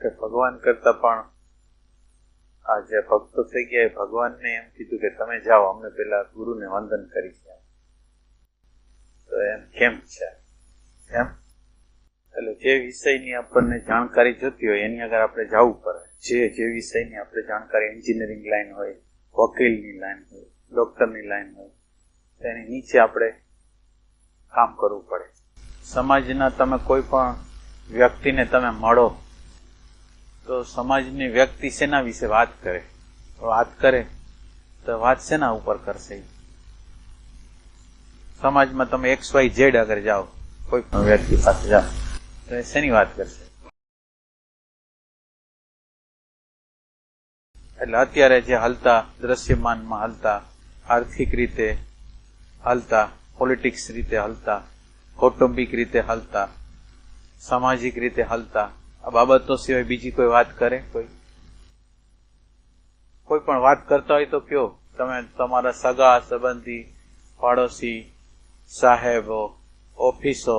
કે ભગવાન કરતા પણ આ જે ભક્તો થઈ ગયા ભગવાનને એમ કીધું કે તમે જાઓ, અમને પેલા ગુરુને વંદન કરી છે. તો એમ કેમ છે એમ, એટલે જે વિષયની આપણને જાણકારી જોતી હોય એની આગળ આપણે જવું પડે. જે વિષયની આપણે જાણકારી, એન્જિનિયરિંગ લાઈન હોય, વકીલની લાઈન હોય, ડોક્ટરની લાઈન હોય, એની નીચે આપણે કામ કરવું પડે. સમાજના તમે કોઈ પણ વ્યક્તિને તમે મળો તો સમાજની વ્યક્તિ શેના વિશે વાત કરે તો વાત શેના ઉપર કરશે? સમાજમાં તમે XYZ આગળ જાઓ, કોઈ પણ વ્યક્તિ પાસે જાઓ તો એ શેની વાત કરશે? એટલે અત્યારે જે હાલતા, દ્રશ્યમાનમાં હાલતા, આર્થિક રીતે હાલતા, પોલિટિક્સ રીતે હાલતા, કૌટુંબિક રીતે હાલતા, સામાજિક રીતે હાલતા આ બાબતો સિવાય બીજી કોઈ વાત કરે? કોઈ પણ વાત કરતા હોય તો કયો. તમે તમારા સગા સંબંધી, પાડોશી, સાહેબો, ઓફિસો,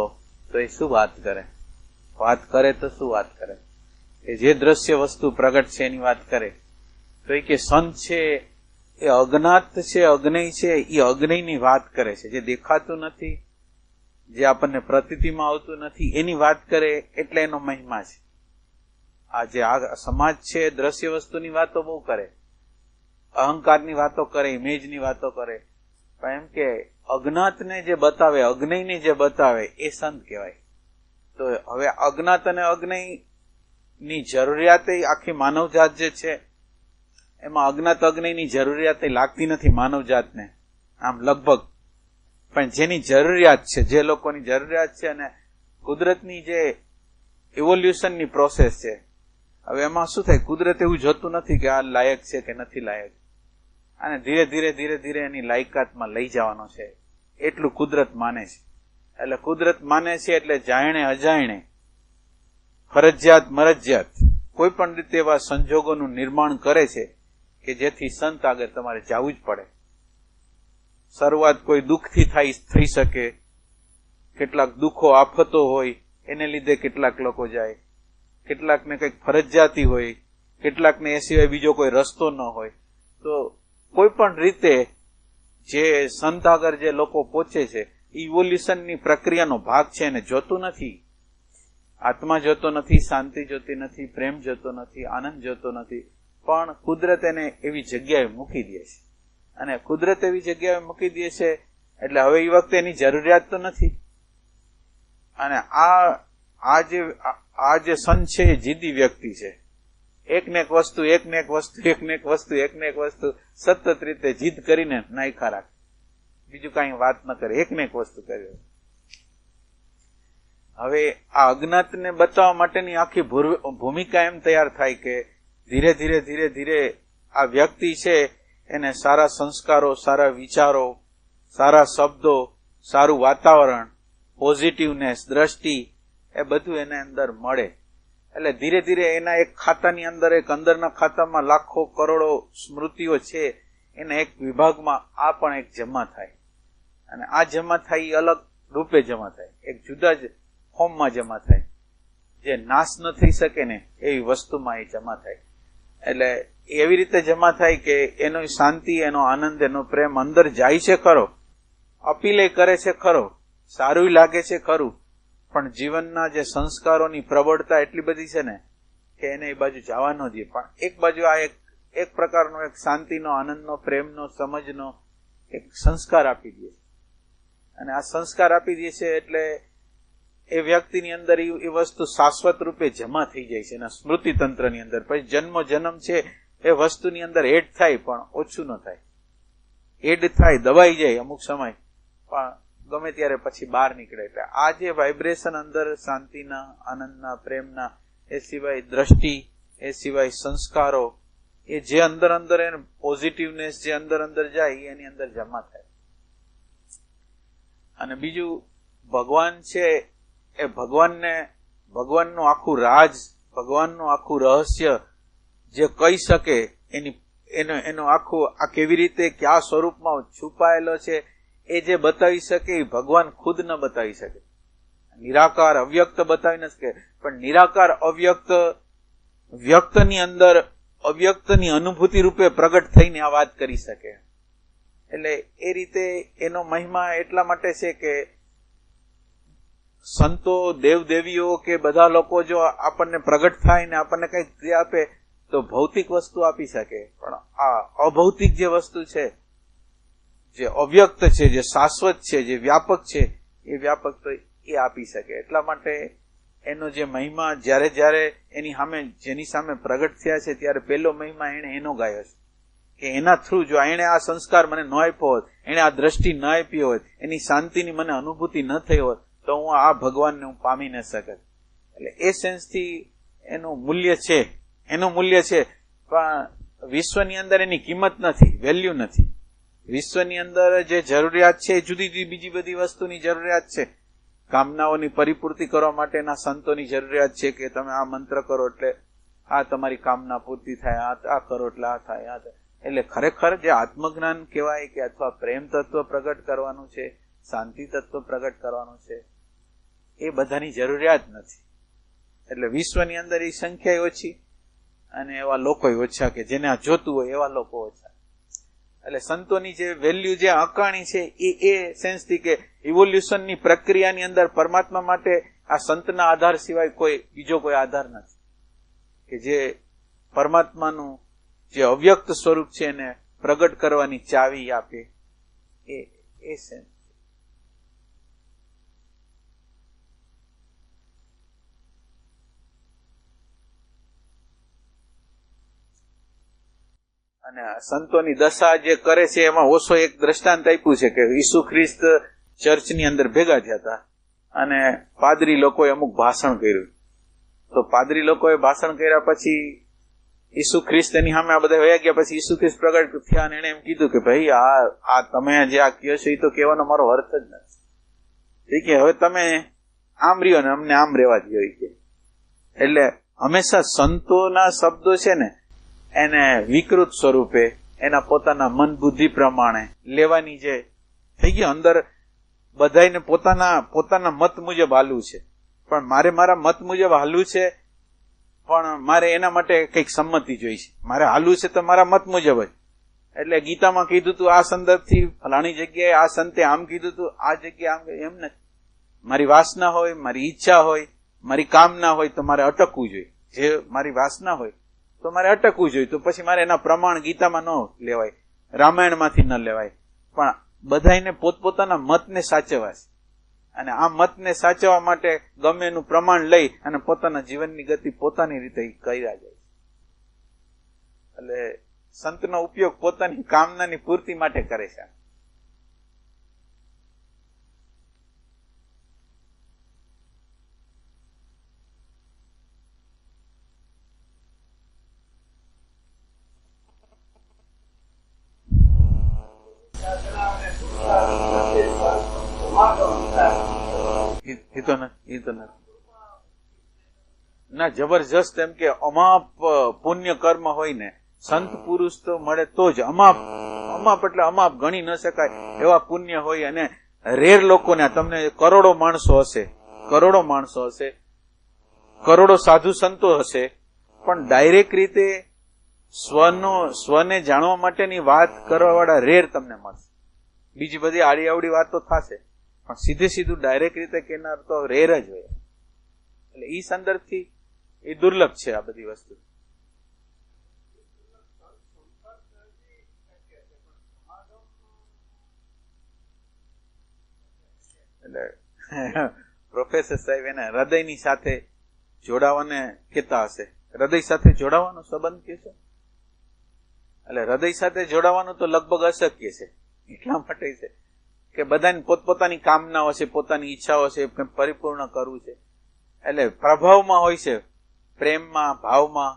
તો એ શું વાત કરે? વાત કરે તો શું વાત કરે? એ જે દ્રશ્ય વસ્તુ પ્રગટ છે એની વાત કરે. તો એ કે સંત છે એ અજ્ઞાત છે, અગ્નય છે, એ અગ્નયની વાત કરે છે. જે દેખાતું નથી, જે આપણને પ્રતીતિમાં આવતું નથી એની વાત કરે, એટલે એનો મહિમા છે. આ જે આ સમાજ છે દ્રશ્ય વસ્તુની વાતો બહુ કરે, અહંકારની વાતો કરે, ઇમેજની વાતો કરે, પણ એમ કે અજ્ઞાતને જે બતાવે, અગ્નયને જે બતાવે એ સંત કહેવાય. તો હવે અજ્ઞાત અને અગ્નયની જરૂરિયાત આખી માનવજાત જે છે એમાં અજ્ઞાત અગ્નયની જરૂરિયાત લાગતી નથી માનવજાતને આમ લગભગ, પણ જેની જરૂરિયાત છે, જે લોકોની જરૂરિયાત છે, અને કુદરતની જે ઇવોલ્યુશનની પ્રોસેસ છે, હવે એમાં શું થાય, કુદરત એવું જોતું નથી કે આ લાયક છે કે નથી લાયક, અને ધીરે ધીરે ધીરે ધીરે એની લાયકાતમાં લઈ જવાનો છે એટલું કુદરત માને છે. એટલે કુદરત માને છે એટલે જાણે અજાણે, ફરજિયાત મરજિયાત કોઈ પણ રીતે એવા સંજોગોનું નિર્માણ કરે છે કે જેથી સંત આગળ તમારે જવું જ પડે. શરૂઆત કોઈ દુઃખથી થઈ શકે, કેટલાક દુઃખો આફતો હોય એને લીધે કેટલાક લોકો જાય, કેટલાકને કંઈક ફરજિયાતી હોય, કેટલાકને એ સિવાય બીજો કોઈ રસ્તો ન હોય. તો કોઈ પણ રીતે જે સંત આગળ જે લોકો પહોંચે છે ઇવોલ્યુશનની પ્રક્રિયાનો ભાગ છે, એને જોતું નથી. આત્મા જોતો નથી, શાંતિ જોતી નથી, પ્રેમ જોતો નથી, આનંદ જોતો નથી, પણ કુદરત એને એવી જગ્યાએ મૂકી દે છે. અને કુદરત એવી જગ્યાએ મૂકી દે છે એટલે હવે એ વખતે એની જરૂરિયાત તો નથી. અને આ જે સંત છે એ જીદી વ્યક્તિ છે. એકને એક વસ્તુ સતત રીતે જીદ કરીને નાયખા રાખે, બીજું કઈ વાત ન કરે, એકને એક વસ્તુ કરે. હવે આ અજ્ઞાતને બતાવવા માટેની આખી ભૂમિકા એમ તૈયાર થાય કે ધીરે ધીરે ધીરે ધીરે આ વ્યક્તિ છે એને સારા સંસ્કારો, સારા વિચારો, સારા શબ્દો, સારું વાતાવરણ, પોઝિટિવનેસ, દ્રષ્ટિ, એ બધું એને અંદર મળે. એટલે ધીરે ધીરે એના એક ખાતાની અંદર, એક અંદરના ખાતામાં લાખો કરોડો સ્મૃતિઓ છે, એના એક વિભાગમાં આ પણ એક જમા થાય. અને આ જમા થાય એ અલગ રૂપે જમા થાય, એક જુદા જ ફોર્મમાં જમા થાય, જે નાશ ન થઈ શકે ને એવી વસ્તુમાં એ જમા થાય. એટલે એવી રીતે જમા થાય કે એનો શાંતિ, એનો આનંદ, એનો પ્રેમ અંદર જાય છે ખરો, અપીલે કરે છે ખરો, સારું લાગે છે ખરું, પણ જીવનના જે સંસ્કારોની પ્રબળતા એટલી બધી છે ને કે એને એ બાજુ જવા ન દે. પણ એક બાજુ આ એક પ્રકારનો એક શાંતિનો, આનંદનો, પ્રેમનો, સમજનો એક સંસ્કાર આપી દે છે. અને આ સંસ્કાર આપી દે છે એટલે એ વ્યક્તિની અંદર એ વસ્તુ શાશ્વત રૂપે જમા થઈ જાય છે એના સ્મૃતિ તંત્રની અંદર. પછી જન્મ છે એ વસ્તુની અંદર એડ થાય, પણ ઓછું ન થાય. એડ થાય, દબાઈ જાય અમુક સમય, પણ ગમે ત્યારે પછી બહાર નીકળે. એટલે આ જે વાઇબ્રેશન અંદર શાંતિના, આનંદના, પ્રેમના, એ સિવાય દ્રષ્ટિ, એ સિવાય સંસ્કારો, એ જે અંદર એને પોઝિટિવનેસ જે અંદર જાય એની અંદર જમા થાય. અને બીજું ભગવાન છે એ ભગવાનનું આખું રાજ, ભગવાનનું આખું રહસ્ય જે કહી શકે, એનું આખું આ કેવી રીતે કયા સ્વરૂપમાં છુપાયેલો છે એ જે બતાવી શકે એ ભગવાન ખુદ ન બતાવી શકે. નિરાકાર અવ્યક્ત બતાવી ન શકે, પણ નિરાકાર અવ્યક્ત વ્યક્તની અંદર અવ્યક્તની અનુભૂતિ રૂપે પ્રગટ થઈને આ વાત કરી શકે. એટલે એ રીતે એનો મહિમા એટલા માટે છે કે સંતો, દેવદેવીઓ કે બધા લોકો જો આપણને પ્રગટ થાય ને આપણને કંઈક આપે તો ભૌતિક વસ્તુ આપી શકે, પણ આ અભૌતિક જે વસ્તુ છે, જે અવ્યક્ત છે, જે શાશ્વત છે, જે વ્યાપક છે, એ વ્યાપક તો એ આપી શકે. એટલા માટે એનો જે મહિમા જ્યારે જ્યારે એની સામે, જેની સામે પ્રગટ થયા છે, ત્યારે પહેલો મહિમા એને એનો ગાયો છે કે એના થ્રુ જો એણે આ સંસ્કાર મને ન આપ્યો હોત, એણે આ દ્રષ્ટિ ન આપી હોત, એની શાંતિની મને અનુભૂતિ ન થઈ હોત, તો હું આ ભગવાનને હું પામી ન શકત. એટલે એ સેન્સથી એનું મૂલ્ય છે, એનું મૂલ્ય છે. પણ વિશ્વની અંદર એની કિંમત નથી, વેલ્યુ નથી. વિશ્વની અંદર જે જરૂરિયાત છે એ જુદી જુદી બીજી બધી વસ્તુની જરૂરિયાત છે. કામનાઓની પરિપૂર્તિ કરવા માટેના સંતોની જરૂરિયાત છે કે તમે આ મંત્ર કરો એટલે આ તમારી કામના પૂર્તિ થાય, આ કરો એટલે આ થાય, આ થાય. એટલે ખરેખર જે આત્મજ્ઞાન કહેવાય કે અથવા પ્રેમ તત્વ પ્રગટ કરવાનું છે, શાંતિ તત્વ પ્રગટ કરવાનું છે, એ બધાની જરૂરિયાત નથી. એટલે વિશ્વની અંદર એ સંખ્યા ઓછી અને એવા લોકો ઓછા કે જેને આ જોતું હોય એવા લોકો ઓછા. એટલે સંતોની જે વેલ્યુ જે અકાણી છે એ સેન્સથી કે ઇવોલ્યુશનની પ્રક્રિયાની અંદર પરમાત્મા માટે આ સંતના આધાર સિવાય બીજો કોઈ આધાર નથી કે જે પરમાત્માનું જે અવ્યક્ત સ્વરૂપ છે એને પ્રગટ કરવાની ચાવી આપે. એ સેન્સ. અને સંતોની દશા જે કરે છે એમાં ઓછો એક દ્રષ્ટાંત આપ્યું છે કે ઈસુ ખ્રિસ્ત ચર્ચની અંદર ભેગા થયા હતા અને પાદરી લોકોએ અમુક ભાષણ કર્યું. તો પાદરી લોકોએ ભાષણ કર્યા પછી ઈસુ ખ્રિસ્ત એની સામે આ બધા વયા ગયા. પછી ઈસુ ખ્રિસ્ત પ્રગટ થયા અને એને એમ કીધું કે ભાઈ આ તમે જે આ કહો છો એ તો કહેવાનો મારો અર્થ જ નથી કે હવે તમે આમ રહ્યો ને અમને આમ રહેવા દો. એટલે હંમેશા સંતોના શબ્દો છે ને એને વિકૃત સ્વરૂપે એના પોતાના મન બુદ્ધિ પ્રમાણે લેવાની જે થઈ ગઈ અંદર બધાને પોતાના મત મુજબ હાલવું છે. પણ મારે મારા મત મુજબ હાલવું છે, પણ મારે એના માટે કંઈક સંમતિ જોઈ છે. મારે હાલવું છે તો મારા મત મુજબ જ. એટલે ગીતામાં કીધું તું આ સંદર્ભથી ફલાણી જગ્યાએ આ સંતે આમ કીધું તું, આ જગ્યાએ આમ, એમ નથી. મારી વાસના હોય, મારી ઈચ્છા હોય, મારી કામના હોય તો મારે અટકવું જોઈએ. જે મારી વાસના હોય તો મારે અટકવું જોઈએ. તો પછી મારે એના પ્રમાણ ગીતામાં ન લેવાય, રામાયણમાંથી ન લેવાય. પણ બધાને પોતપોતાના મતને સાચવવા છે અને આ મતને સાચવવા માટે ગમે એનું પ્રમાણ લઈ અને પોતાના જીવનની ગતિ પોતાની રીતે કર્યા જાય. એટલે સંતનો ઉપયોગ પોતાની કામનાની પૂર્તિ માટે કરે છે. ના, જબરજસ્ત એમ કે અમાપ પુણ્ય કર્મ હોય ને સંત પુરુષ તો મળે તો જ. અમાપ એટલે અમાપ ગણી ન શકાય એવા પુણ્ય હોય. અને રેર લોકોને તમને કરોડો માણસો હશે, કરોડો સાધુ સંતો હશે, પણ ડાયરેક્ટ રીતે સ્વને જાણવા માટેની વાત કરવા વાળા રેર તમને મળશે. બીજી બધી આડી આવડી વાતો થશે, પણ સીધું ડાયરેક્ટ રીતે કેનાર તો રેર જ હોય. એટલે ઈ સંદર્ભથી એ દુર્લભ છે આ બધી વસ્તુ. એટલે પ્રોફેસર સાહેબ એને હૃદયની સાથે જોડાવાને કેતા હશે. હૃદય સાથે જોડાવાનો સંબંધ કે છે, એટલે હૃદય સાથે જોડાવાનું તો લગભગ અશક્ય છે. એટલા માટે છે કે બધાની પોતપોતાની કામનાઓ છે, પોતાની ઈચ્છાઓ છે, પરિપૂર્ણ કરવું છે. એટલે પ્રભાવમાં હોય છે, પ્રેમમાં, ભાવમાં,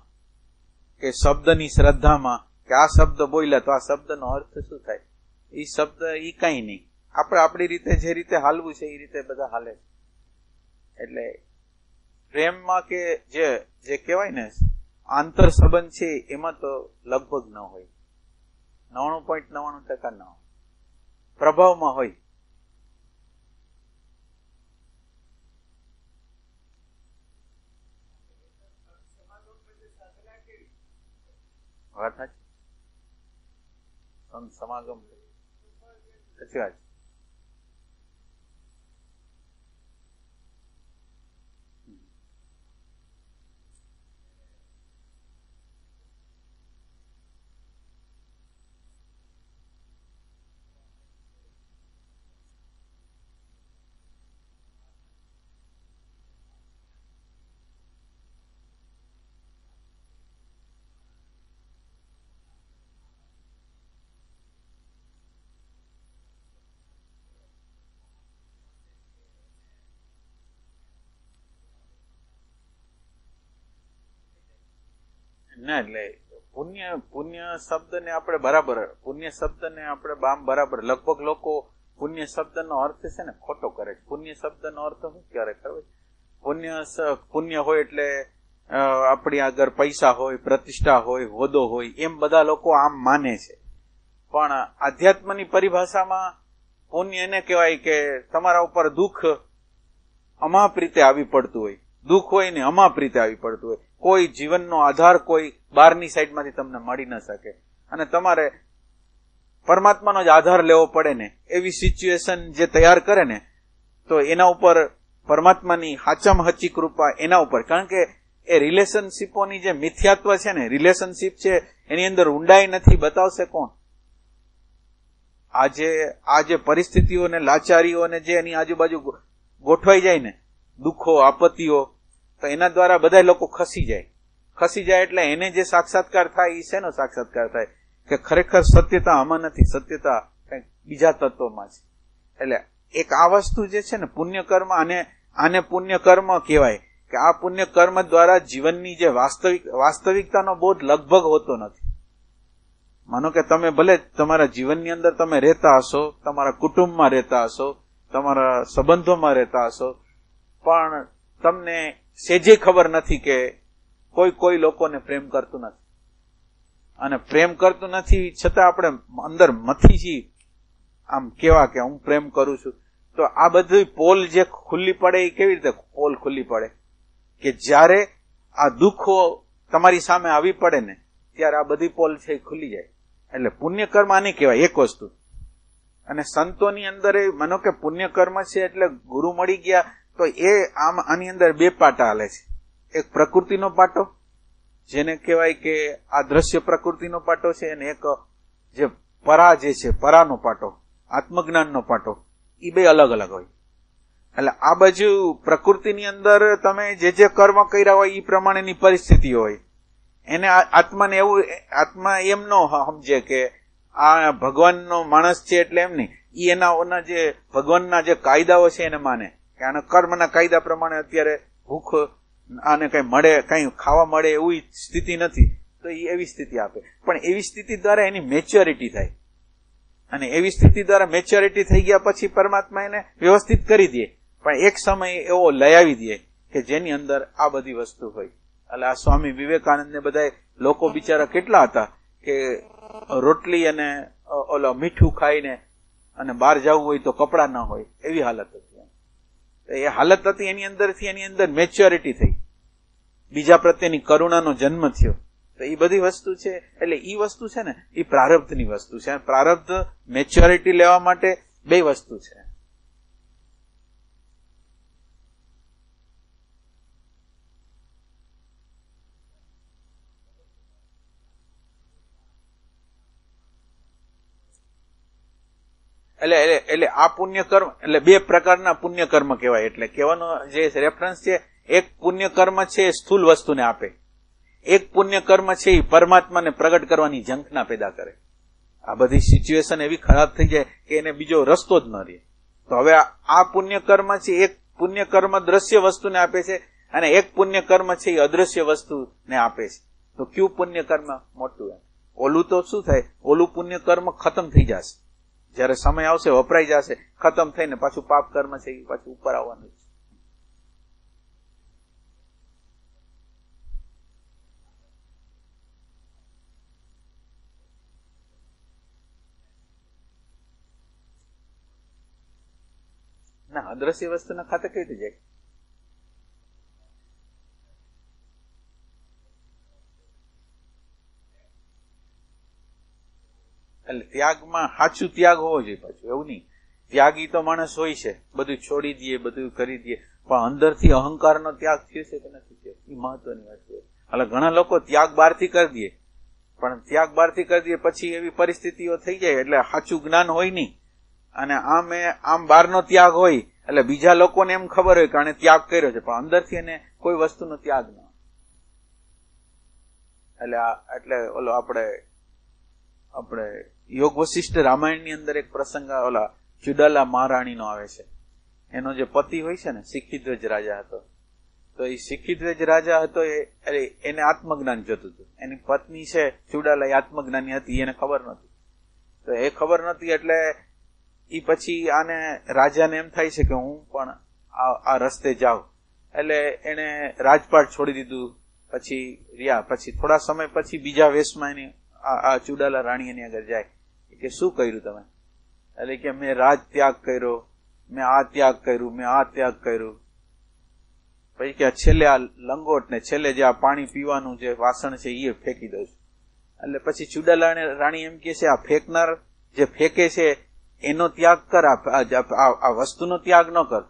કે શબ્દની શ્રદ્ધામાં, કે આ શબ્દ બોલ્યા તો આ શબ્દનો અર્થ શું થાય. એ શબ્દ એ કઈ નહીં. આપણે આપણી રીતે જે રીતે હાલવું છે એ રીતે બધા હાલે. એટલે પ્રેમમાં કે જે કહેવાય ને આંતર સંબંધ છે એમાં તો લગભગ ન હોય, 99.99% ન હોય. પ્રભાવમાં હોય. વાત સાચી. સંત સમાગમ સાચી વાત. ના એટલે પુણ્ય પુણ્ય શબ્દ ને આપણે બરાબર, પુણ્ય શબ્દ ને આપણે બામ બરાબર. લગભગ લોકો પુણ્ય શબ્દ નો અર્થ છે ને ખોટો કરે છે. પુણ્ય શબ્દ નો અર્થ શું ક્યારે ખબર? પુણ્ય હોય એટલે આપણી આગળ પૈસા હોય, પ્રતિષ્ઠા હોય, હોદ્દો હોય, એમ બધા લોકો આમ માને છે. પણ આધ્યાત્મની પરિભાષામાં પુણ્ય એને કહેવાય કે તમારા ઉપર દુઃખ અમાપ રીતે આવી પડતું હોય, દુઃખ હોય ને અમાપ રીતે આવી પડતું હોય, કોઈ જીવનનો આધાર કોઈ બહારની સાઈડમાંથી તમને મળી ન શકે અને તમારે પરમાત્માનો જ આધાર લેવો પડે ને, એવી સિચ્યુએશન જે તૈયાર કરે ને, તો એના ઉપર પરમાત્માની હાચામાં હાચી કૃપા એના ઉપર. કારણ કે એ રિલેશનશીપોની જે મિથ્યાત્વ છે ને, રિલેશનશીપ છે એની અંદર ઊંડાઈ નથી, બતાવશે કોણ? આ જે પરિસ્થિતિઓ ને લાચારીઓ જે એની આજુબાજુ ગોઠવાઈ જાય ને, દુઃખો આપત્તિઓ, તો એના દ્વારા બધા લોકો ખસી જાય એટલે એને જે સાક્ષાત્કાર થાય એ શેનો સાક્ષાત્કાર થાય? કે ખરેખર સત્યતા આમાં નથી, સત્યતા કંઈક બીજા તત્વમાં છે. એટલે એક આ વસ્તુ જે છે ને પુણ્યકર્મ, આને પુણ્યકર્મ કહેવાય કે આ પુણ્યકર્મ દ્વારા જીવનની જે વાસ્તવિકતાનો બોધ લગભગ હોતો નથી. માનો કે તમે ભલે તમારા જીવનની અંદર તમે રહેતા હશો, તમારા કુટુંબમાં રહેતા હશો, તમારા સંબંધોમાં રહેતા હશો, પણ તમને સેજે ખબર નથી કે કોઈ લોકોને પ્રેમ કરતું નથી. અને પ્રેમ કરતું નથી છતાં આપણે અંદર મથી છીએ આમ કેવા કે હું પ્રેમ કરું છું. તો આ બધી પોલ જે ખુલ્લી પડે એ કેવી રીતે પોલ ખુલ્લી પડે? કે જ્યારે આ દુઃખો તમારી સામે આવી પડે ને, ત્યારે આ બધી પોલ છે ખુલ્લી જાય. એટલે પુણ્યકર્મ આને કહેવાય એક વસ્તુ. અને સંતોની અંદર માનો કે પુણ્યકર્મ છે એટલે ગુરુ મળી ગયા, તો એ આની અંદર બે પાટા હાલે છે. એક પ્રકૃતિનો પાટો, જેને કહેવાય કે આ દ્રશ્ય પ્રકૃતિનો પાટો છે, અને એક જે પરા જે છે, પરાનો પાટો, આત્મજ્ઞાનનો પાટો. એ બે અલગ અલગ હોય. એટલે આ બાજુ પ્રકૃતિની અંદર તમે જે કર્મ કર્યા હોય એ પ્રમાણેની પરિસ્થિતિ હોય. એને આત્માને એવું, આત્મા એમ ન સમજે કે આ ભગવાનનો માણસ છે એટલે એમ નહીં. એ એના જે ભગવાનના જે કાયદાઓ છે એને માને કે આના કર્મના કાયદા પ્રમાણે અત્યારે ભૂખ આને કઈ મળે, કઈ ખાવા મળે એવી સ્થિતિ નથી, તો એ એવી સ્થિતિ આપે. પણ એવી સ્થિતિ દ્વારા એની મેચ્યોરિટી થાય, અને એવી સ્થિતિ દ્વારા મેચ્યોરિટી થઈ ગયા પછી પરમાત્મા એને વ્યવસ્થિત કરી દે. પણ એક સમય એવો લઈ આવી દે કે જેની અંદર આ બધી વસ્તુ હોય. એટલે આ સ્વામી વિવેકાનંદ ને બધા લોકો બિચારા કેટલા હતા કે રોટલી અને ઓલો મીઠું ખાઈને અને બહાર જવું હોય તો કપડા ના હોય, એવી હાલત હતી. એ હાલત હતી, એની અંદર મેચ્યોરિટી થઈ, બીજા પ્રત્યેની કરુણાનો જન્મ થયો. તો એ બધી વસ્તુ છે. એટલે એ વસ્તુ છે ને એ પ્રારબ્ધની વસ્તુ છે. પ્રારબ્ધ મેચ્યોરિટી લેવા માટે બે વસ્તુ છે. એટલે આ પુણ્યકર્મ એટલે બે પ્રકારના પુણ્યકર્મ કહેવાય. એટલે કહેવાનો જે રેફરન્સ છે, એક પુણ્યકર્મ છે એ સ્થૂલ વસ્તુને આપે, એક પુણ્યકર્મ છે એ પરમાત્માને પ્રગટ કરવાની ઝંખના પેદા કરે. આ બધી સિચ્યુએશન એવી ખરાબ થઈ જાય કે એને બીજો રસ્તો જ ન રહે. તો હવે આ પુણ્યકર્મ છે, એક પુણ્યકર્મ દ્રશ્ય વસ્તુને આપે છે, અને એક પુણ્યકર્મ છે એ અદ્રશ્ય વસ્તુને આપે છે. તો કયું પુણ્યકર્મ મોટું? ઓલું તો શું થાય, ઓલું પુણ્યકર્મ ખતમ થઈ જશે, જયારે સમય આવશે વપરાઈ જશે, ખતમ થઈને પાછું પાપ કર્મ છે એ પાછું ઉપર આવવાનું છે. ના, અદ્રશ્ય વસ્તુના ખાતે કઈ રીતે જાય? એટલે ત્યાગમાં સાચું ત્યાગ હોવો જોઈએ. પાછું એવું નહીં, ત્યાગી તો માણસ હોય છે, બધું છોડી દઈએ, બધું કરી દઈએ, પણ અંદરથી અહંકારનો ત્યાગ થયો છે કે નથી થયો, એ મહત્વની વાત છે. એટલે ઘણા લોકો ત્યાગ બહારથી કરી દે, પણ ત્યાગ બહારથી કરી દે પછી એવી પરિસ્થિતિઓ થઈ જાય એટલે સાચું જ્ઞાન હોય નહીં, અને આમ બહારનો ત્યાગ હોય એટલે બીજા લોકોને એમ ખબર હોય કે આને ત્યાગ કર્યો છે, પણ અંદરથી એને કોઈ વસ્તુનો ત્યાગ ન. એટલે ઓલો આપણે યોગ વશિષ્ઠ રામાયણની અંદર એક પ્રસંગ ઓલા ચુડાલા મહારાણીનો આવે છે. એનો જે પતિ હોય છે ને, શિખીધ્વજ રાજા હતો. તો એ શિખીધ્વજ રાજા હતો એને આત્મજ્ઞાન જોતું હતું. એની પત્ની છે ચુડાલા, એ આત્મજ્ઞાની હતી, એને ખબર નહોતી. તો એ ખબર નહોતી એટલે એ પછી આને રાજાને એમ થાય છે કે હું પણ આ રસ્તે જાઉં, એટલે એને રાજપાટ છોડી દીધું. પછી રહ્યા, પછી થોડા સમય પછી બીજા વેશમાં એની આ ચુડાલા રાણી એની આગળ જાય કે શું કર્યું તમે? એટલે કે મેં રાજ ત્યાગ કર્યો, મેં આ ત્યાગ કર્યું, મેં આ ત્યાગ કર્યું. પછી કે છેલ્લે આ લંગોટ ને છેલ્લે જે આ પાણી પીવાનું જે વાસણ છે એ ફેંકી દઉં છું. એટલે પછી ચુડાલા રાણી એમ કે છે આ ફેંકનાર જે ફેંકે છે એનો ત્યાગ કર, આ વસ્તુનો ત્યાગ ન કર.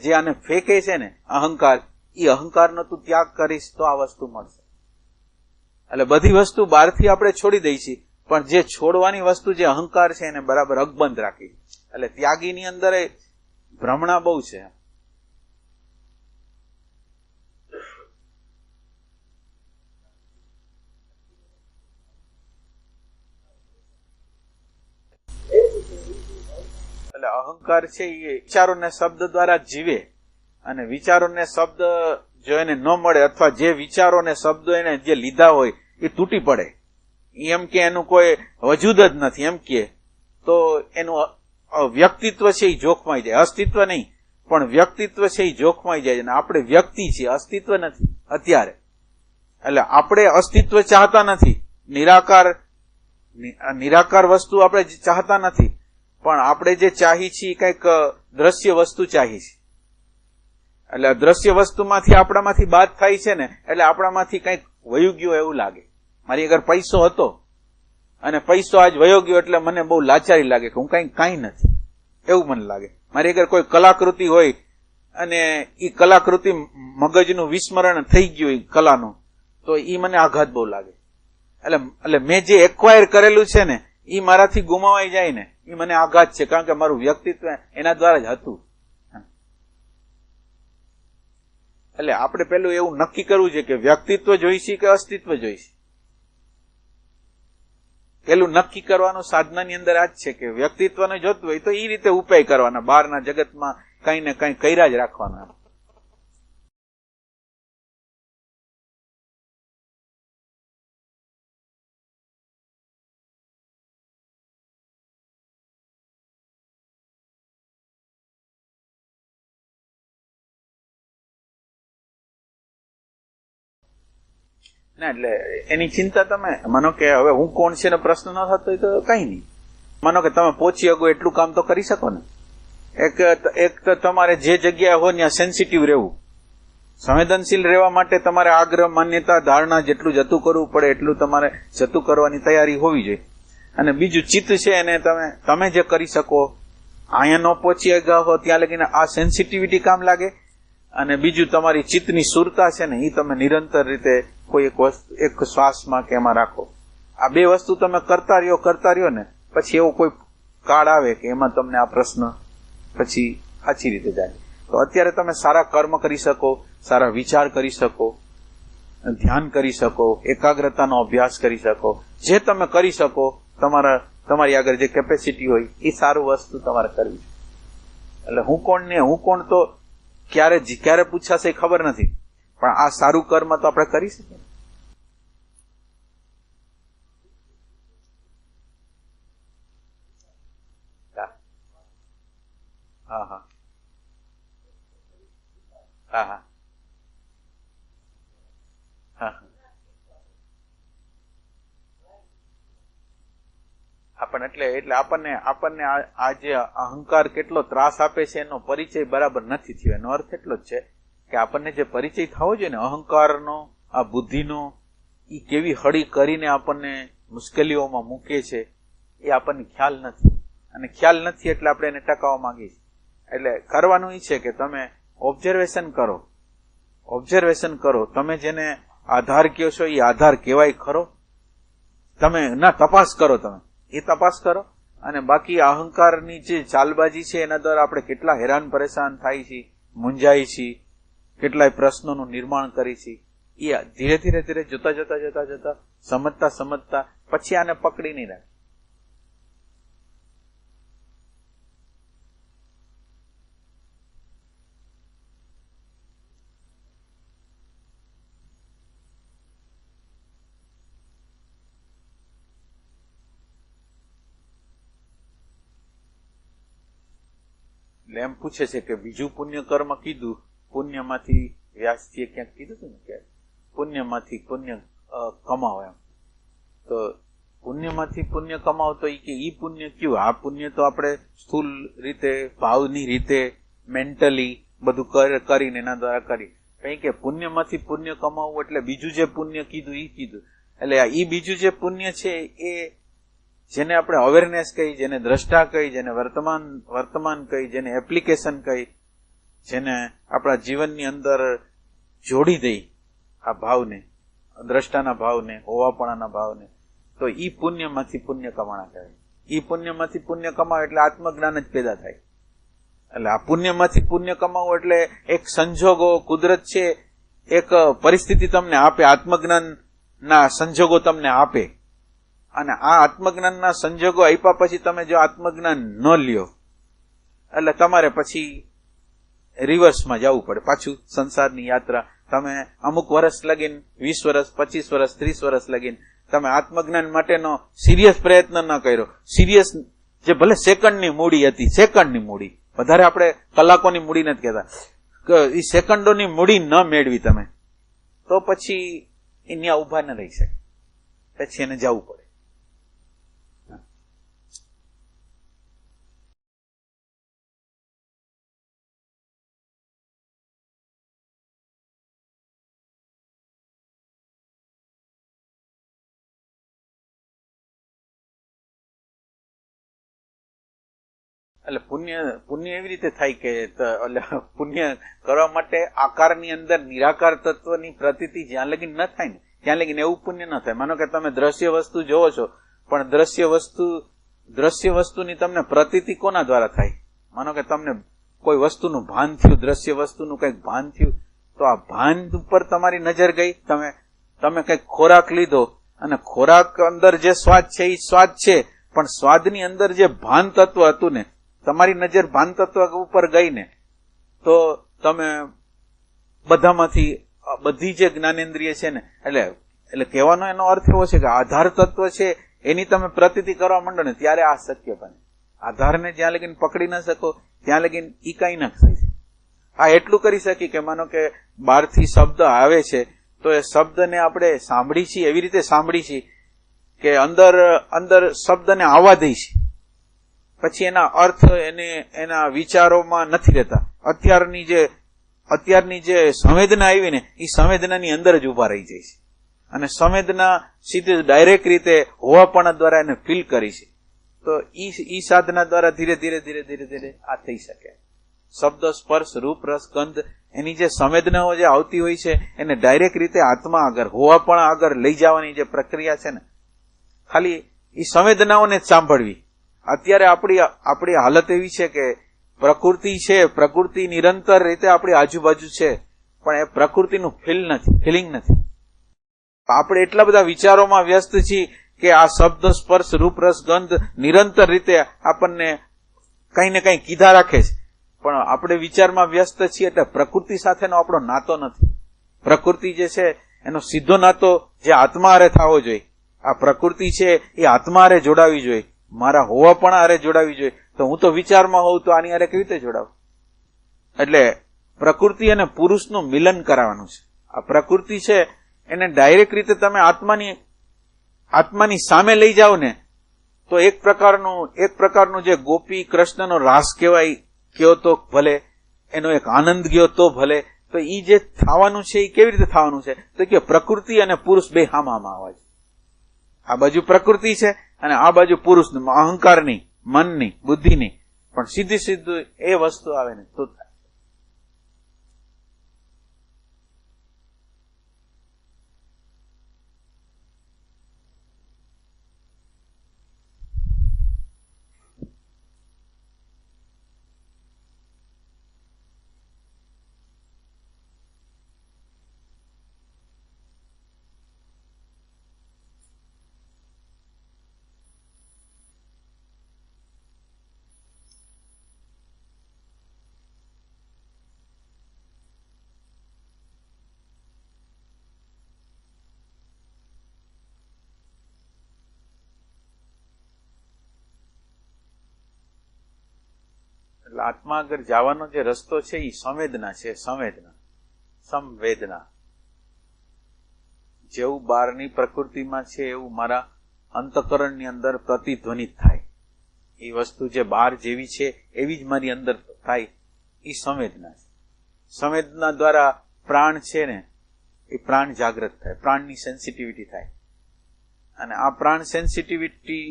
જે આને ફેંકે છે ને અહંકાર, એ અહંકારનો તું ત્યાગ કરીશ તો આ વસ્તુ મળશે. એટલે બધી વસ્તુ બહારથી આપણે છોડી દઈ છીએ, પણ જે છોડવાની વસ્તુ જે અહંકાર છે એને બરાબર અકબંધ રાખી. એટલે ત્યાગીની અંદર ભ્રમણા બહુ છે. એટલે અહંકાર છે એ વિચારોને શબ્દ દ્વારા જીવે, અને વિચારોને શબ્દ જો એને ન મળે, અથવા જે વિચારોને શબ્દો એને જે લીધા હોય એ તૂટી પડે, એમ કે એનું કોઈ વજૂદ જ નથી, એમ કે તો એનું વ્યક્તિત્વ છે એ જોખમાઈ જાય. અસ્તિત્વ નહીં પણ વ્યક્તિત્વ છે એ જોખમાઈ જાય. અને આપણે વ્યક્તિ છીએ, અસ્તિત્વ નથી અત્યારે. એટલે આપણે અસ્તિત્વ ચાહતા નથી, નિરાકાર વસ્તુ આપણે ચાહતા નથી, પણ આપણે જે ચાહી છીએ કંઈક દ્રશ્ય વસ્તુ ચાહી છે. એટલે દ્રશ્ય વસ્તુમાંથી આપણામાંથી બાદ થાય છે ને, એટલે આપણામાંથી કંઈક વયું ગયો એવું લાગે. મારી આગળ પૈસો હતો અને પૈસો આજ વયો ગયો એટલે મને બહુ લાચારી લાગે કે હું કાંઈ નથી, એવું મને લાગે. મારી આગળ કોઈ કલાકૃતિ હોય અને એ કલાકૃતિ મગજનું વિસ્મરણ થઈ ગયું એ કલાનું, તો એ મને આઘાત બહુ લાગે. એટલે મેં જે એક્વાયર કરેલું છે ને એ મારાથી ગુમાવાઈ જાય ને, એ મને આઘાત છે, કારણ કે મારું વ્યક્તિત્વ એના દ્વારા જ હતું. એટલે આપણે પેલું એવું નક્કી કરવું છે કે વ્યક્તિત્વ જોઈશે કે અસ્તિત્વ જોઈશે. પેલું નક્કી કરવાનું સાધનાની અંદર આ જ છે કે વ્યક્તિત્વને જોતું હોય તો એ રીતે ઉપાય કરવાના, બહારના જગતમાં કઈ ને કઈ કર્યા જ રાખવાના. ના એટલે એની ચિંતા તમે માનો કે હવે હું કોણ છે ને પ્રશ્ન ન થતો હોય તો કઈ નહીં. માનો કે તમે પહોંચી શકો એટલું કામ તો કરી શકો ને. એક તો તમારે જે જગ્યાએ હોય ત્યાં સેન્સિટિવ રહેવું, સંવેદનશીલ રહેવા માટે તમારે આગ્રહ, માન્યતા, ધારણા જેટલું જતું કરવું પડે એટલું તમારે જતું કરવાની તૈયારી હોવી જોઈએ. અને બીજું ચિત્ત છે એને તમે જે કરી શકો, અહીંયા ન પહોંચી ગયા હો ત્યાં લગીને આ સેન્સિટિવિટી કામ લાગે. અને બીજું તમારી ચિત્તની સુરતા છે ને એ તમે નિરંતર રીતે કોઈ એક શ્વાસમાં કે એમાં રાખો. આ બે વસ્તુ તમે કરતા રહ્યો ને, પછી એવો કોઈ કાળ આવે કે એમાં તમને આ પ્રશ્ન પછી સાચી રીતે જાય. તો અત્યારે તમે સારા કર્મ કરી શકો, સારા વિચાર કરી શકો, ધ્યાન કરી શકો, એકાગ્રતાનો અભ્યાસ કરી શકો, જે તમે કરી શકો તમારી આગળ જે કેપેસિટી હોય એ સારું વસ્તુ તમારે કરવી. એટલે હું કોણ તો ક્યારે પૂછાશે ખબર નથી, પણ આ સારું કર્મ તો આપણે કરી શકીએ. હા હા હા હા હા એટલે આપણને આ જે અહંકાર કેટલો ત્રાસ આપે છે એનો પરિચય બરાબર નથી થયો. એનો અર્થ એટલો જ છે કે આપણને જે પરિચય થવો જોઈએ ને અહંકારનો, આ બુદ્ધિનો, એ કેવી હળી કરીને આપણને મુશ્કેલીઓમાં મૂકે છે એ આપણને ખ્યાલ નથી, અને ખ્યાલ નથી એટલે આપણે એને ટકાવવા માંગીએ છીએ. એટલે કરવાનું એ છે કે તમે ઓબ્ઝર્વેશન કરો, ઓબ્ઝર્વેશન કરો. તમે જેને આધાર કહો છો એ આધાર કહેવાય ખરો? તમે ના તપાસ કરો, તમે એ તપાસ કરો. અને બાકી અહંકારની જે ચાલબાજી છે એના દ્વારા આપણે કેટલા હેરાન પરેશાન થાય છે, મૂંઝાય છીએ, કેટલાય પ્રશ્નોનું નિર્માણ કરી છે. એ ધીરે ધીરે ધીરે જોતા જોતા જોતા જોતા સમજતા સમજતા પછી આને પકડી નહીં રાખે. એટલે એમ પૂછે છે કે બીજું પુણ્ય કર્મ કીધું, પુણ્યમાંથી વ્યાસજીએ ક્યાંક કીધું હતું ને કે પુણ્યમાંથી પુણ્ય કમાવો એમ. તો પુણ્યમાંથી પુણ્ય કમાવો તો ઈ પુણ્ય કયું? આ પુણ્ય તો આપણે સ્થૂલ રીતે, ભાવની રીતે, મેન્ટલી બધું કરીને એના દ્વારા કરી. કઈ કે પુણ્યમાંથી પુણ્ય કમાવવું એટલે બીજું જે પુણ્ય કીધું ઈ કીધું. એટલે ઈ બીજું જે પુણ્ય છે એ જેને આપણે અવેરનેસ કહી, જેને દ્રષ્ટા કહી, જેને વર્તમાન કહી, જેને એપ્લિકેશન કહી, જેને આપણા જીવનની અંદર જોડી દઈ આ ભાવને, દ્રષ્ટાના ભાવને, હોવાપણાના ભાવને, તો ઈ પુણ્યમાંથી પુણ્ય કમાણા કહેવાય. ઈ પુણ્યમાંથી પુણ્ય કમાવે એટલે આત્મજ્ઞાન જ પેદા થાય. એટલે આ પુણ્યમાંથી પુણ્ય કમાવવું એટલે એક સંજોગો, કુદરત છે, એક પરિસ્થિતિ તમને આપે, આત્મજ્ઞાનના સંજોગો તમને આપે. અને આ આત્મજ્ઞાનના સંજોગો આપ્યા પછી તમે જો આત્મજ્ઞાન ન લ્યો એટલે તમારે પછી રિવર્સમાં જવું પડે, પાછું સંસારની યાત્રા. તમે અમુક વર્ષ લગીન, 20 વર્ષ, 25 વર્ષ, 30 વર્ષ લગીન તમે આત્મજ્ઞાન માટેનો સિરિયસ પ્રયત્ન ન કર્યો, સિરિયસ જે ભલે સેકન્ડની મૂડી હતી, સેકન્ડની મૂડી, વધારે આપણે કલાકોની મૂડી નથી કહેતા, એ સેકન્ડોની મૂડી ન મેળવી તમે, તો પછી અહીંયા ઉભા ન રહી શકે, પછી એને જવું પડે. એટલે પુણ્ય એવી રીતે થાય કે પુણ્ય કરવા માટે આકારની અંદર નિરાકાર તત્વની પ્રતીતિ જ્યાં લગીન ન થાય ને ત્યાં લગીન એવું પુણ્ય ન થાય. માનો કે તમે દ્રશ્ય વસ્તુ જોવો છો, પણ દ્રશ્ય વસ્તુની તમને પ્રતીતિ કોના દ્વારા થાય? માનો કે તમને કોઈ વસ્તુનું ભાન થયું, દ્રશ્ય વસ્તુનું કંઈક ભાન થયું, તો આ ભાન ઉપર તમારી નજર ગઈ, તમે કંઈક ખોરાક લીધો, અને ખોરાક અંદર જે સ્વાદ છે એ સ્વાદ છે, પણ સ્વાદની અંદર જે ભાન તત્વ હતું ને, તમારી નજર ભાન તત્વ ઉપર ગઈ ને, તો તમે બધામાંથી બધી જે જ્ઞાનેન્દ્રિય છે ને, એટલે કહેવાનો એનો અર્થ એવો છે કે આધાર તત્વ છે એની તમે પ્રતીતિ કરવા માંડો ને ત્યારે આ શક્ય બને. આધારને જ્યાં લગીન પકડી ન શકો ત્યાં લગીન ઈ કઈ ન થાય. આ એટલું કરી શકી કે માનો કે બહારથી શબ્દ આવે છે તો એ શબ્દને આપણે સાંભળી છીએ, એવી રીતે સાંભળી છીએ કે અંદર શબ્દને આવવા દઈ છે, પછી એના અર્થ એના વિચારોમાં નથી રહેતા. અત્યારની જે સંવેદના આવી ને એ સંવેદનાની અંદર જ ઉભા રહી જાય છે, અને સંવેદના સીધી ડાયરેક્ટ રીતે હોવાપણા દ્વારા એને ફીલ કરી છે. તો ઈ સાધના દ્વારા ધીરે ધીરે ધીરે ધીરે ધીરે આ થઈ શકે. શબ્દ, સ્પર્શ, રૂપ, રસ, ગંધ, એની જે સંવેદનાઓ જે આવતી હોય છે એને ડાયરેક્ટ રીતે આત્મા આગળ, હોવાપણા આગળ લઈ જવાની જે પ્રક્રિયા છે ને, ખાલી એ સંવેદનાઓને જ સાંભળવી. અત્યારે આપણી હાલત એવી છે કે પ્રકૃતિ છે, પ્રકૃતિ નિરંતર રીતે આપણી આજુબાજુ છે, પણ એ પ્રકૃતિનું ફિલિંગ નથી. આપણે એટલા બધા વિચારોમાં વ્યસ્ત છીએ કે આ શબ્દ, સ્પર્શ, રૂપ, રસ, ગંધ નિરંતર રીતે આપણને કઈ ને કઈ કીધા રાખે છે, પણ આપણે વિચારમાં વ્યસ્ત છીએ એટલે પ્રકૃતિ સાથેનો આપણો નાતો નથી. પ્રકૃતિ જે છે એનો સીધો નાતો જે આત્મા હારે થવો જોઈએ. આ પ્રકૃતિ છે એ આત્મા હારે જોડાવી જોઈએ, મારા હોવાપણા હારે જોડાવી જોઈએ. તો હું તો વિચારમાં હોઉં તો આની હારે કેવી રીતે જોડાવું? એટલે પ્રકૃતિ અને પુરુષનું મિલન કરાવવાનું છે. આ પ્રકૃતિ છે એને ડાયરેક્ટ રીતે તમે આત્માની સામે લઈ જાઓ ને, તો એક પ્રકારનું જે ગોપી કૃષ્ણનો રાસ કહેવાય, કયો તો ભલે, એનો એક આનંદ ગયો તો ભલે. તો ઈ જે થવાનું છે એ કેવી રીતે થવાનું છે? તો કે પ્રકૃતિ અને પુરુષ બે હામામાં આવે છે. આ બાજુ પ્રકૃતિ છે અને આ બાજુ પુરુષ, અહંકારની, મનની, બુદ્ધિની. પણ સીધું એ વસ્તુ આવે ને તો થાય. એટલે આત્મા આગળ જવાનો જે રસ્તો છે એ સંવેદના છે. સંવેદના જેવું બહારની પ્રકૃતિમાં છે એવું મારા અંતઃકરણની અંદર પ્રતિધ્વનિત થાય. એ વસ્તુ જે બહાર જેવી છે એવી જ મારી અંદર થાય, એ સંવેદના છે. સંવેદના દ્વારા પ્રાણ છે ને એ પ્રાણ જાગૃત થાય, પ્રાણની સેન્સિટિવિટી થાય. અને આ પ્રાણ સેન્સિટિવિટી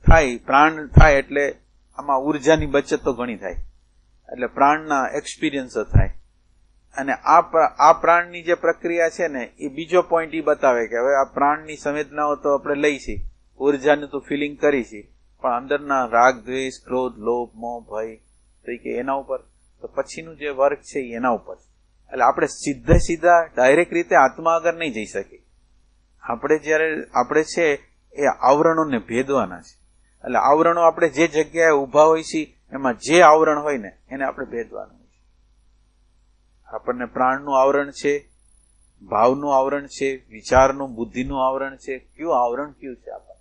થાય, પ્રાણ થાય એટલે આમાં ઉર્જાની બચત તો ઘણી થાય, એટલે પ્રાણના એક્સપિરિયન્સ થાય. અને આ પ્રાણની જે પ્રક્રિયા છે ને એ બીજો પોઈન્ટ એ બતાવે કે હવે આ પ્રાણની સંવેદનાઓ તો આપણે લઈ છીએ, ઉર્જાનું તો ફિલિંગ કરી છે, પણ અંદરના રાગ, દ્વેષ, ક્રોધ, લોભ, મોહ, ભય તો કે એના ઉપર, તો પછીનું જે વર્ક છે એના ઉપર. એટલે આપણે સીધા ડાયરેક્ટ રીતે આત્મા આગળ નહીં જઈ શકીએ. આપણે છે એ આવરણોને ભેદવાના છે. એટલે આવરણો આપણે જે જગ્યાએ ઉભા હોય છે એમાં જે આવરણ હોય ને એને આપણે ભેદવાનું હોય છે. આપણને પ્રાણનું આવરણ છે, ભાવનું આવરણ છે, વિચારનું, બુદ્ધિનું આવરણ છે. કયું આવરણ કયું છે આપણને?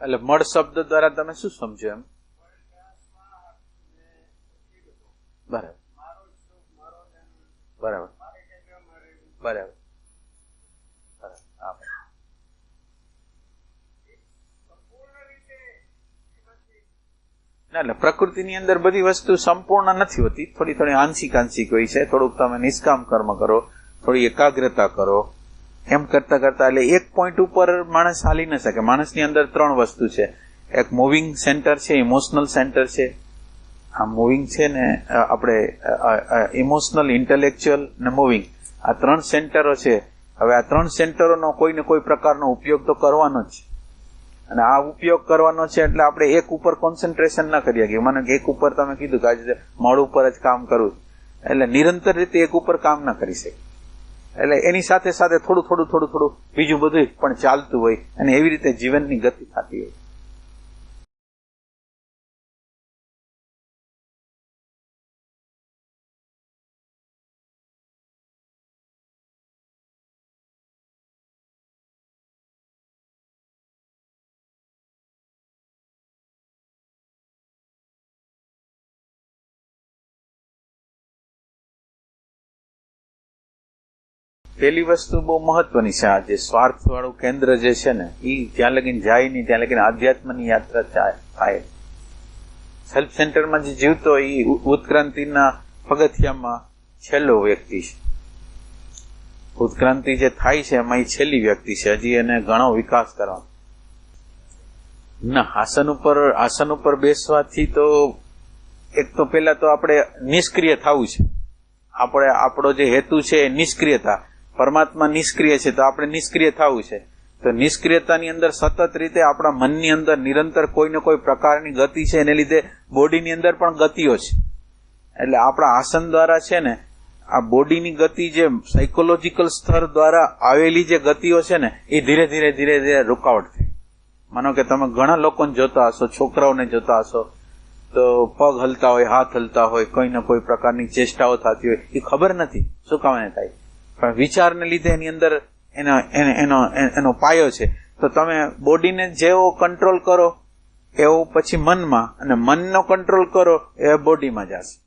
એટલે મળ શબ્દ દ્વારા તમે શું સમજો એમ? બરાબર બરાબર બરાબર. એટલે પ્રકૃતિની અંદર બધી વસ્તુ સંપૂર્ણ નથી હોતી, થોડી આંશિક હોય છે. થોડુંક તમે નિષ્કામ કર્મ કરો, થોડી એકાગ્રતા કરો, એમ કરતા એટલે એક પોઈન્ટ ઉપર માણસ હાલી ન શકે. માણસની અંદર 3 વસ્તુ છે. એક મૂવિંગ સેન્ટર છે, ઇમોશનલ સેન્ટર છે. આ મૂવિંગ છે ને આપણે ઇમોશનલ, ઇન્ટેલેક્ચ્યુઅલ ને મૂવિંગ, આ 3 સેન્ટરો છે. હવે આ 3 સેન્ટરોનો કોઈ ને કોઈ પ્રકારનો ઉપયોગ તો કરવાનો જ છે. અને આ ઉપયોગ કરવાનો છે એટલે આપણે એક ઉપર કોન્સન્ટ્રેશન ના કરી શકીએ. મને એક ઉપર તમે કીધું કે આજે મળ ઉપર જ કામ કરવું, એટલે નિરંતર રીતે એક ઉપર કામ ના કરી શકે. એટલે એની સાથે થોડું બીજું બધું પણ ચાલતું હોય અને એવી રીતે જીવનની ગતિ થતી હોય. પેલી વસ્તુ બહુ મહત્વની છે. આ જે સ્વાર્થ વાળું કેન્દ્ર જે છે ને એ જ્યાં લગીને જાય નહીં ત્યાં લગીને આધ્યાત્મની યાત્રા થાય. સેલ્ફ સેન્ટરમાં જે જીવતો એ ઉત્ક્રાંતિના પગથિયામાં છેલ્લો વ્યક્તિ છે. ઉત્ક્રાંતિ જે થાય છે એમાં એ છેલ્લી વ્યક્તિ છે. હજી એને ઘણો વિકાસ કરવાનો ના. આસન ઉપર બેસવાથી તો એક તો પેલા તો આપણે નિષ્ક્રિય થવું છે. આપણો જે હેતુ છે એ નિષ્ક્રિયતા. પરમાત્મા નિષ્ક્રિય છે તો આપણે નિષ્ક્રિય થવું છે. તો નિષ્ક્રિયતાની અંદર સતત રીતે આપણા મનની અંદર નિરંતર કોઈ ને કોઈ પ્રકારની ગતિ છે, એને લીધે બોડીની અંદર પણ ગતિઓ છે. એટલે આપણા આસન દ્વારા છે ને આ બોડીની ગતિ, જે સાયકોલોજીકલ સ્તર દ્વારા આવેલી જે ગતિઓ છે ને, એ ધીરે ધીરે ધીરે ધીરે રૂકાવટ થઈ. માનો કે તમે ઘણા લોકોને જોતા હશો, છોકરાઓને જોતા હશો, તો પગ હલતા હોય, હાથ હલતા હોય, કોઈ ને કોઈ પ્રકારની ચેષ્ટાઓ થતી હોય, એ ખબર નથી શું કામ થાય, પણ વિચારને લીધે એની અંદર એનો પાયો છે. તો તમે બોડીને જેવો કંટ્રોલ કરો એવો પછી મનમાં, અને મનનો કંટ્રોલ કરો એ બોડીમાં જશે.